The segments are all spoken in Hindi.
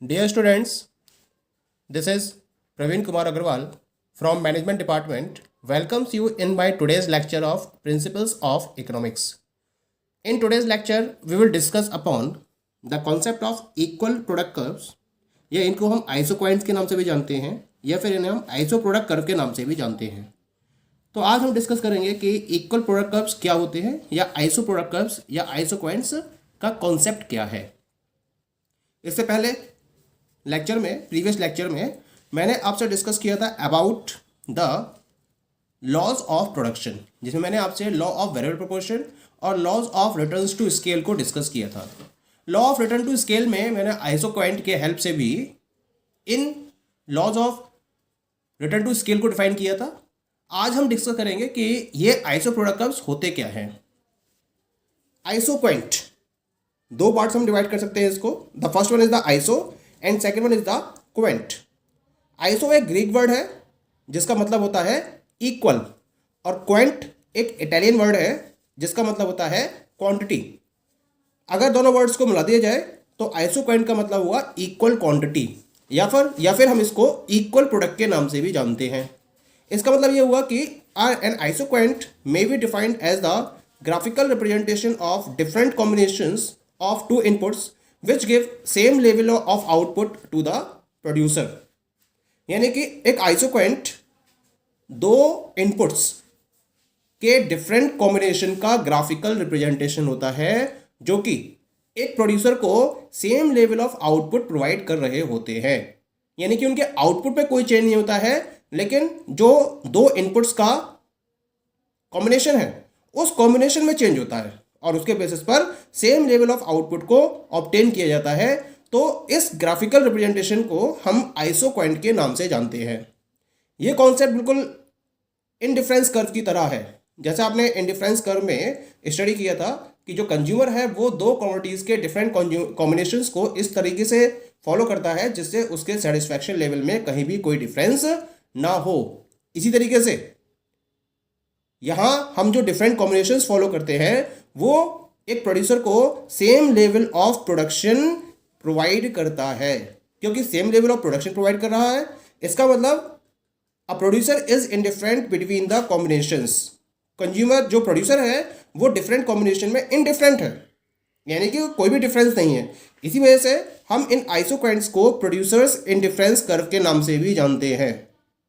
Dear students, this is Praveen Kumar Agarwal from Management Department welcomes you in my today's lecture of Principles of Economics. In today's lecture, we will discuss upon the concept of equal product curves या इनको हम आइसो पॉइंट्स के नाम से भी जानते हैं या फिर इन्हें हम आइसो प्रोडक्ट कर्व के नाम से भी जानते हैं। तो आज हम डिस्कस करेंगे कि इक्वल प्रोडक्ट कर्व्स क्या होते हैं या आइसो प्रोडक्ट कर्व्स या आइसो पॉइंट्स का कॉन्सेप्ट क्या है। इससे पहले प्रीवियस लेक्चर में मैंने आपसे डिस्कस किया था about the laws of production, जिसमें मैंने आपसे लॉ ऑफ वेरिएबल प्रोपोर्शन और laws of returns to scale को डिस्कस किया था। Law of return to scale में मैंने आइसो पॉइंट के हेल्प से भी इन laws of return to scale को डिफाइन किया था। आज हम डिस्कस करेंगे कि ये आइसो प्रोडक्ट कर्व्स होते क्या हैं। आइसो पॉइंट दो पार्ट्स हम डिवाइड कर सकते हैं इसको। The first one is the iso and second one is the Quint. Iso एक ग्रीक वर्ड है जिसका मतलब होता है इक्वल, और क्वेंट एक इटालियन वर्ड है जिसका मतलब होता है क्वांटिटी। अगर दोनों वर्ड्स को मिला दिया जाए तो आइसो क्वेंट का मतलब हुआ इक्वल क्वांटिटी, या फिर हम इसको इक्वल प्रोडक्ट के नाम से भी जानते हैं। इसका मतलब ये हुआ कि an isoquant may be defined as the graphical representation of different combinations of two inputs which give same level of output to the producer। यानी कि एक आइसोक्वेंट दो इनपुट्स के डिफरेंट कॉम्बिनेशन का ग्राफिकल रिप्रेजेंटेशन होता है जो कि एक प्रोड्यूसर को same level of output provide कर रहे होते हैं। यानी कि उनके आउटपुट पे कोई चेंज नहीं होता है, लेकिन जो दो इनपुट्स का कॉम्बिनेशन है उस कॉम्बिनेशन में चेंज होता है और उसके बेसिस पर सेम लेवल ऑफ आउटपुट को ऑब्टेन किया जाता है। तो इस ग्राफिकल रिप्रेजेंटेशन को हम आइसो क्वेंट के नाम से जानते हैं। ये कॉन्सेप्ट बिल्कुल इंडिफरेंस कर्व की तरह है। जैसे आपने इंडिफरेंस कर्व में स्टडी किया था कि जो कंज्यूमर है वो दो कमोडिटीज़ के डिफरेंट कॉम्बिनेशंस को इस तरीके से फॉलो करता है जिससे उसके सेटिस्फैक्शन लेवल में कहीं भी कोई डिफरेंस ना हो। इसी तरीके से यहाँ हम जो डिफरेंट कॉम्बिनेशंस फॉलो करते हैं वो एक प्रोड्यूसर को same level of production provide करता है। क्योंकि same level of production provide कर रहा है, इसका मतलब a producer is indifferent between the combinations. Consumer जो प्रोड्यूसर है वो डिफरेंट कॉम्बिनेशन में इनडिफरेंट है, यानी कि कोई भी डिफरेंस नहीं है। इसी वजह से हम इन आइसोक्वेंट्स को प्रोड्यूसर्स इंडिफरेंस कर्व के नाम से भी जानते हैं।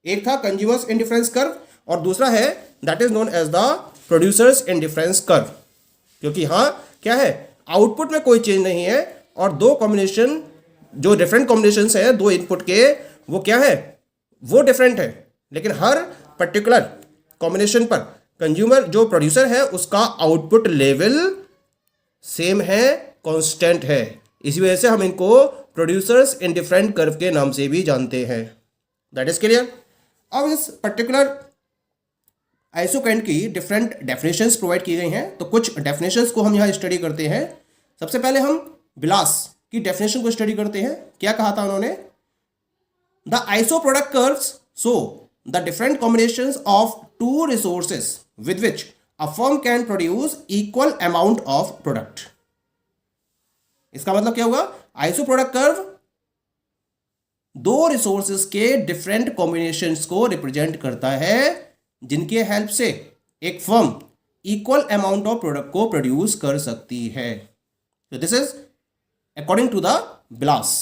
एक था कंज्यूमर्स इंडिफरेंस कर्व और दूसरा है that is known as the producers indifference curve. क्योंकि हाँ क्या है, आउटपुट में कोई चेंज नहीं है और दो कॉम्बिनेशन जो डिफरेंट कॉम्बिनेशंस है दो इनपुट के वो क्या है, वो डिफरेंट है, लेकिन हर पर्टिकुलर कॉम्बिनेशन पर कंज्यूमर जो प्रोड्यूसर है उसका आउटपुट लेवल सेम है, कांस्टेंट है। इसी वजह से हम इनको प्रोड्यूसर्स इंडिफरेंट कर्व के नाम से भी जानते हैं। That is clear. अब इस पर्टिकुलर आइसोक्वेंट की डिफरेंट डेफिनेशंस प्रोवाइड की गई हैं, तो कुछ डेफिनेशंस को हम यहाँ स्टडी करते हैं। सबसे पहले हम बिलास की डेफिनेशन को स्टडी करते हैं। क्या कहा था उन्होंने, the iso product curves so the different combinations of two resources with which a firm can produce equal amount of product. इसका मतलब क्या हुआ, आइसो प्रोडक्ट कर्व दो रिसोर्सेज के डिफरेंट कॉम्बिनेशंस को रिप्रेजेंट करता है जिनके हेल्प से एक firm equal amount of product को प्रोड्यूस कर सकती है। So this is according to the Blas.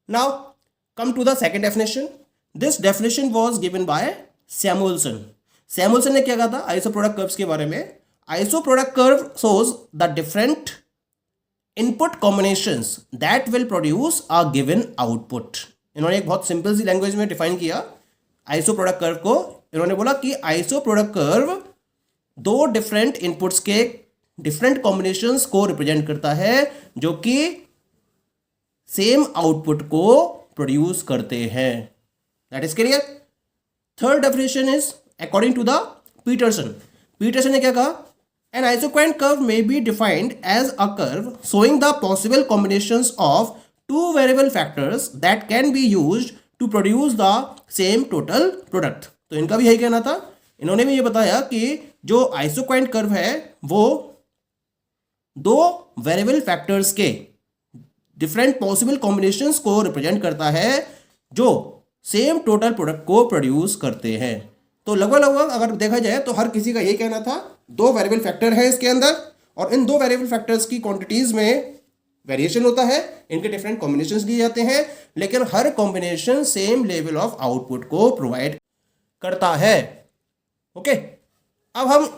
Now come to the second definition. This definition was given by Samuelson. Samuelson ने क्या कहा था आइसो प्रोडक्ट कर्व्स के बारे में, iso product curve shows the different input combinations that will produce a given output. इन्होंने एक बहुत सिंपल सी लैंग्वेज में डिफाइन किया आइसो प्रोडक्ट कर्व को। इन्होंने बोला कि आइसो प्रोडक्ट कर्व दो डिफरेंट इनपुट्स के डिफरेंट कॉम्बिनेशंस को रिप्रेजेंट करता है जो कि सेम आउटपुट को प्रोड्यूस करते हैं। That is clear. Third definition is according to the Peterson. Peterson ने क्या कहा, an isoquant curve may be defined as a curve showing the possible combinations of two variable factors that can be used to produce the same total product. तो इनका भी यही कहना था। इन्होंने भी ये बताया कि जो आइसोक्वेंट कर्व है वो दो वेरिएबल फैक्टर्स के डिफरेंट पॉसिबल कॉम्बिनेशंस को रिप्रेजेंट करता है जो सेम टोटल प्रोडक्ट को प्रोड्यूस करते हैं। तो लगभग लगभग अगर देखा जाए तो हर किसी का ये कहना था, दो वेरिएबल फैक्टर है इसके अंदर और इन दो वेरिएबल फैक्टर्स की क्वांटिटीज में वेरिएशन होता है, इनके डिफरेंट कॉम्बिनेशंस लिए जाते हैं, लेकिन हर combination same level of output को प्रोवाइड करता है। ओके, अब हम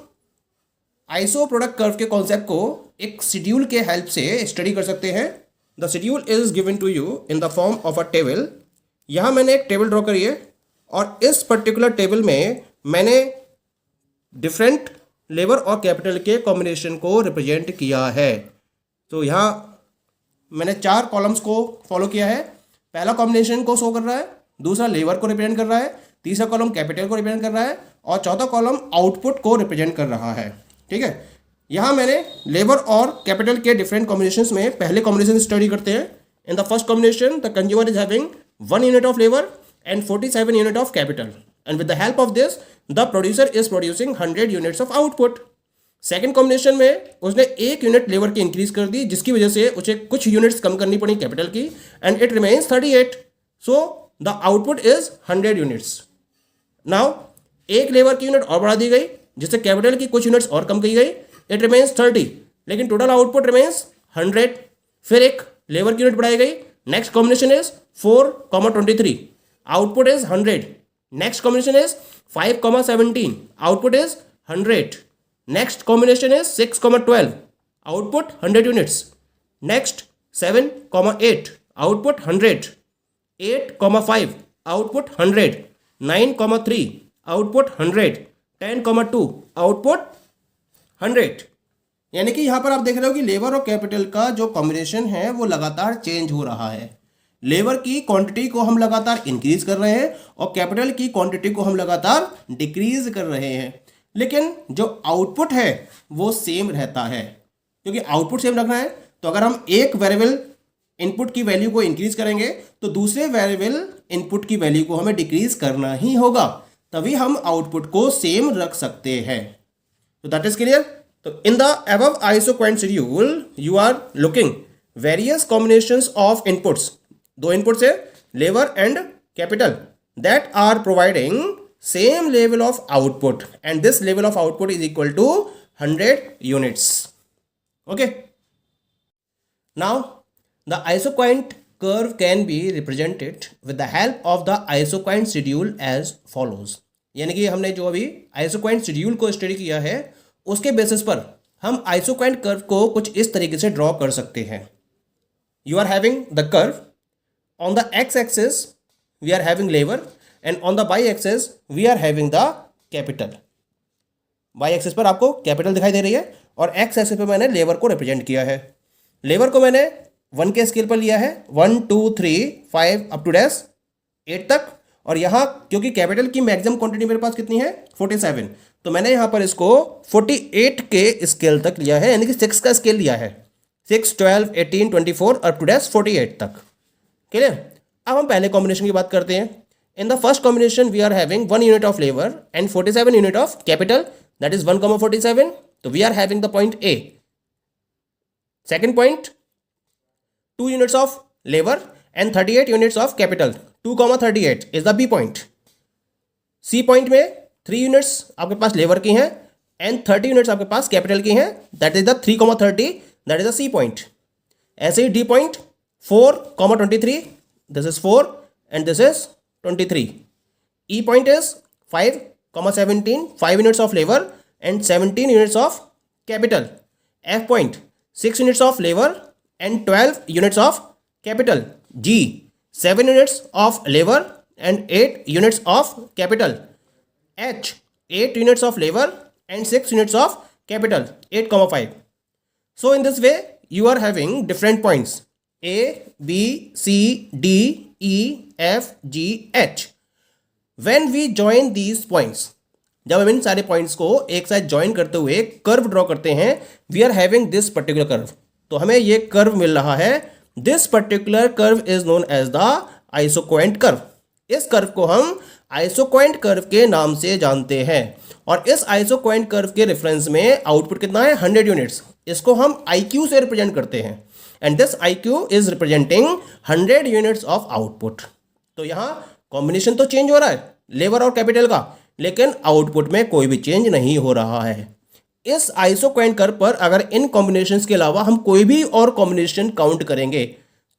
आइसो प्रोडक्ट कर्व के कॉन्सेप्ट को एक शेड्यूल के हेल्प से स्टडी कर सकते हैं। The schedule is given to you in the form of a table. यहाँ मैंने एक टेबल ड्रॉ करी है और इस पर्टिकुलर टेबल में मैंने डिफरेंट लेबर और कैपिटल के कॉम्बिनेशन को रिप्रेजेंट किया है। तो यहाँ मैंने 4 कॉलम्स को फॉलो किया है। पहला कॉम्बिनेशन को शो कर रहा है, दूसरा लेबर को रिप्रेजेंट कर रहा है, तीसरा कॉलम कैपिटल को रिप्रेजेंट कर रहा है और चौथा कॉलम आउटपुट को रिप्रेजेंट कर रहा है। ठीक है, यहाँ मैंने लेबर और कैपिटल के डिफरेंट कॉम्बिनेशंस में पहले कॉम्बिनेशन स्टडी करते हैं। In the first combination the consumer is having 1 unit of labour and 47 unit of capital, and with the help of this the producer is producing 100 units of output. Second combination में उसने 1 यूनिट लेबर की इंक्रीज कर दी जिसकी वजह से उसे कुछ यूनिट्स कम करनी पड़ी कैपिटल की and it remains 38, so the output is 100 units. Now एक लेबर की यूनिट और बढ़ा दी गई जिससे कैपिटल की कुछ यूनिट्स और कम की गई, इट रिमेन्स 30, लेकिन टोटल आउटपुट रिमेन्स 100। फिर एक लेबर की यूनिट बढ़ाई गई। Next combination is 4,23, output is 100. Next combination is 5,17, output is 100. Next combination is 6,12, output 100 units. Next 7,8, output 100. 8,5, output 100. 9,3, output 100. 10,2, output 100. यानी कि यहाँ पर आप देख रहे हो कि लेबर और कैपिटल का जो कॉम्बिनेशन है वो लगातार चेंज हो रहा है। लेबर की क्वांटिटी को हम लगातार इंक्रीज कर रहे हैं और कैपिटल की क्वांटिटी को हम लगातार डिक्रीज कर रहे हैं, लेकिन जो आउटपुट है वो सेम रहता है। क्योंकि आउटपुट सेम रखना है तो अगर हम एक वेरिएबल इनपुट की वैल्यू को इंक्रीज करेंगे तो दूसरे वेरिएबल इनपुट की वैल्यू को हमें डिक्रीज करना ही होगा, तभी हम आउटपुट को सेम रख सकते हैं। तो दैट इज क्लियर। तो in the above isoquant schedule you are looking various combinations of inputs. दो इनपुट्स है labour and capital that are providing same level of output and this level of output is equal to 100 units. Okay, now the isoquant curve can be represented with the help of the isoquant schedule as follows. यानी कि हमने जो अभी आइसोक्वांट शेड्यूल को स्टडी किया है उसके बेसिस पर हम आइसोक्वांट कर्व को कुछ इस तरीके से ड्रॉ कर सकते हैं। You are having the curve, on the x-axis we are having labor and on the y-axis we are having the capital। y-axis पर आपको कैपिटल दिखाई दे रही है और x-axis पे मैंने लेबर को रिप्रेजेंट किया है। लेबर को मैंने 1 के स्केल पर लिया है, 1 2 3 5 अप टू डैश 8 तक, और यहाँ क्योंकि कैपिटल की मैक्सिमम क्वांटिटी मेरे पास कितनी है 47, तो मैंने यहाँ पर इसको 48 के स्केल तक लिया है, यानी कि 6 का स्केल लिया है, 6 12 18 24 अप टू डैश 48 तक। क्लियर। अब हम पहले कॉम्बिनेशन की बात करते हैं। In the first combination we are having 1 unit of labour and 47 unit of capital, that is 1,47, तो we are having the point A. Second point 2 units of labour and 38 units of capital, 2,38 is the B point. C point में 3 यूनिट्स आपके पास लेबर की हैं एंड 30 यूनिट्स आपके पास कैपिटल की हैं, that is the 3,30, that is the C point. ऐसे ही D point 4,23, this is 4 and this is 23. E point is 5,17, 5 units of labor and 17 units of capital. F point 6 units of labor and 12 units of capital. G 7 units of labor and 8 units of capital. H 8 units of labor and 6 units of capital, 8,5. So in this way you are having different points A, B, C, D, E, F, G, H. When we join these points, जब हम इन सारे पॉइंट्स को एक साथ ज्वाइन करते हुए कर्व ड्रॉ करते हैं, we are having this particular curve, तो हमें ये कर्व मिल रहा है। This particular curve is known as the isoquant curve. इस कर्व को हम आइसोक्वांट कर्व के नाम से जानते हैं और इस आइसोक्वांट कर्व के रेफरेंस में आउटपुट कितना है 100 यूनिट्स। इसको हम IQ से रिप्रेजेंट करते हैं। And this IQ is representing 100 units of output. तो यहाँ कॉम्बिनेशन तो चेंज हो रहा है लेबर और कैपिटल का, लेकिन आउटपुट में कोई भी चेंज नहीं हो रहा है। इस आइसोक्वांट कर्व पर अगर इन कॉम्बिनेशंस के अलावा हम कोई भी और कॉम्बिनेशन काउंट करेंगे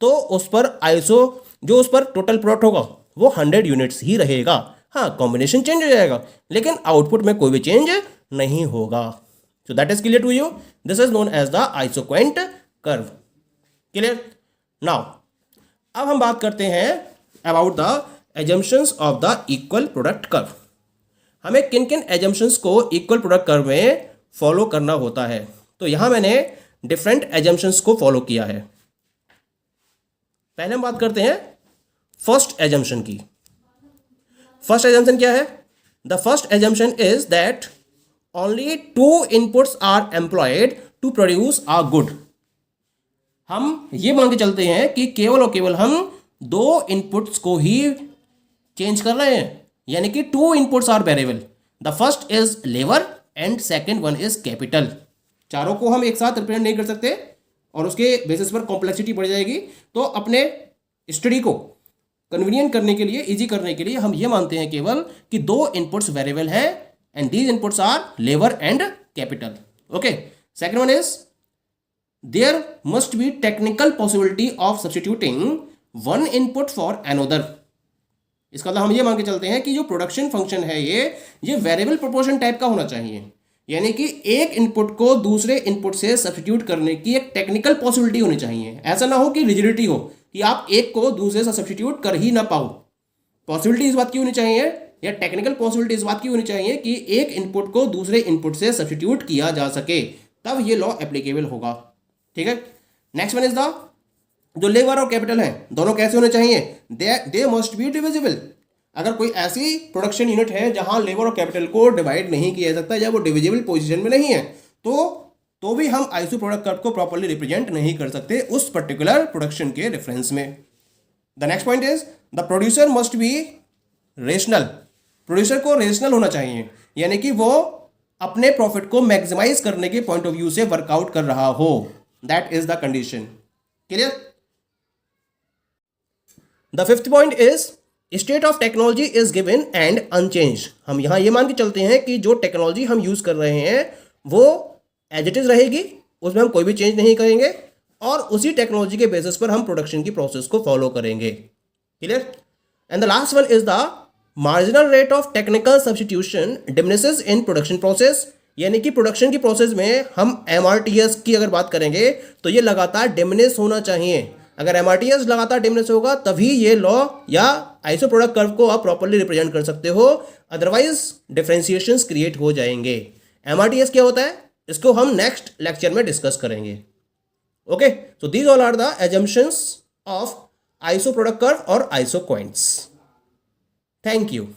तो उस पर जो उस पर टोटल प्रोडक्ट होगा वो 100 यूनिट्स ही रहेगा। हाँ, कॉम्बिनेशन चेंज हो जाएगा लेकिन आउटपुट में कोई भी चेंज नहीं होगा। So that is clear to you. This is known as the isoquant curve. Clear? Now अब हम बात करते हैं about the assumptions of the equal product curve. हमें किन किन एजम्पशंस को इक्वल प्रोडक्ट कर्व में फॉलो करना होता है। तो यहां मैंने डिफरेंट एजम्पशंस को फॉलो किया है। पहले हम बात करते हैं फर्स्ट एजम्पशन की। फर्स्ट एजम्पशन क्या है? The first assumption is that only 2 inputs are employed to produce a good. हम ये मान के चलते हैं कि केवल और केवल हम 2 इनपुट्स को ही चेंज कर रहे हैं, यानी कि 2 inputs are variable. The first is labour and second one is capital. चारों को हम एक साथ रिप्रेजेंट नहीं कर सकते और उसके बेसिस पर कॉम्प्लेक्सिटी बढ़ जाएगी। तो अपने स्टडी को कन्वीनियंट करने के लिए, इजी करने के लिए हम ये मानते हैं केवल कि 2 इनपुट्स वेरिएबल है and these inputs are labour and capital. Okay, second one is there must be technical possibility of substituting one input for another. इसका मतलब हम ये मान के चलते हैं कि जो प्रोडक्शन फंक्शन है ये वेरिएबल प्रोपोर्शन टाइप का होना चाहिए, यानी कि एक इनपुट को दूसरे इनपुट से सब्स्टिट्यूट करने की एक टेक्निकल पॉसिबिलिटी होनी चाहिए। ऐसा ना हो कि रिजिडिटी हो कि आप एक को दूसरे से सब्स्टिट्यूट कर ही ना पाओ। पॉसिबिलिटी इस बात की होनी चाहिए, या टेक्निकल पॉसिबिलिटी इस बात की होनी चाहिए कि एक इनपुट को दूसरे इनपुट से सब्स्टिट्यूट किया जा सके, तब ये लॉ एप्लीकेबल होगा। ठीक है। नेक्स्ट वन इज द जो लेबर और कैपिटल है दोनों कैसे होने चाहिए? They must be divisible. अगर कोई ऐसी प्रोडक्शन यूनिट है जहां लेबर और कैपिटल को डिवाइड नहीं किया जा सकता या वो डिविजिबल पोजीशन में नहीं है, तो भी हम आइसो प्रोडक्ट कर्व को प्रॉपर्ली रिप्रेजेंट नहीं कर सकते उस पर्टिकुलर प्रोडक्शन के रेफरेंस में। The next point is the producer must be rational. Producer को रेशनल होना चाहिए, यानी कि वो अपने प्रॉफिट को मैक्सिमाइज करने के पॉइंट ऑफ व्यू से वर्कआउट कर रहा हो। That is the condition. Clear? The fifth point is state of technology is given and unchange. हम यहां ये मान के चलते हैं कि जो टेक्नोलॉजी हम यूज कर रहे हैं वो एज इट इज रहेगी, उसमें हम कोई भी चेंज नहीं करेंगे और उसी टेक्नोलॉजी के बेसिस पर हम प्रोडक्शन की प्रोसेस को फॉलो करेंगे। Clear? And the last one is the marginal rate of technical substitution diminishes in production process. यानी कि प्रोडक्शन की प्रोसेस में हम MRTS की अगर बात करेंगे तो ये लगातार डिमिनिश होना चाहिए। अगर MRTS लगातार डिमिनिश होगा तभी ये लॉ या आइसो प्रोडक्ट कर्व को आप प्रॉपर्ली रिप्रेजेंट कर सकते हो, अदरवाइज डिफरेंशिएशंस क्रिएट हो जाएंगे। MRTS क्या होता है इसको हम नेक्स्ट लेक्चर में डिस्कस करेंगे। Okay, so these all are the assumptions of iso product curve और आइसो क्वांट्स। Thank you.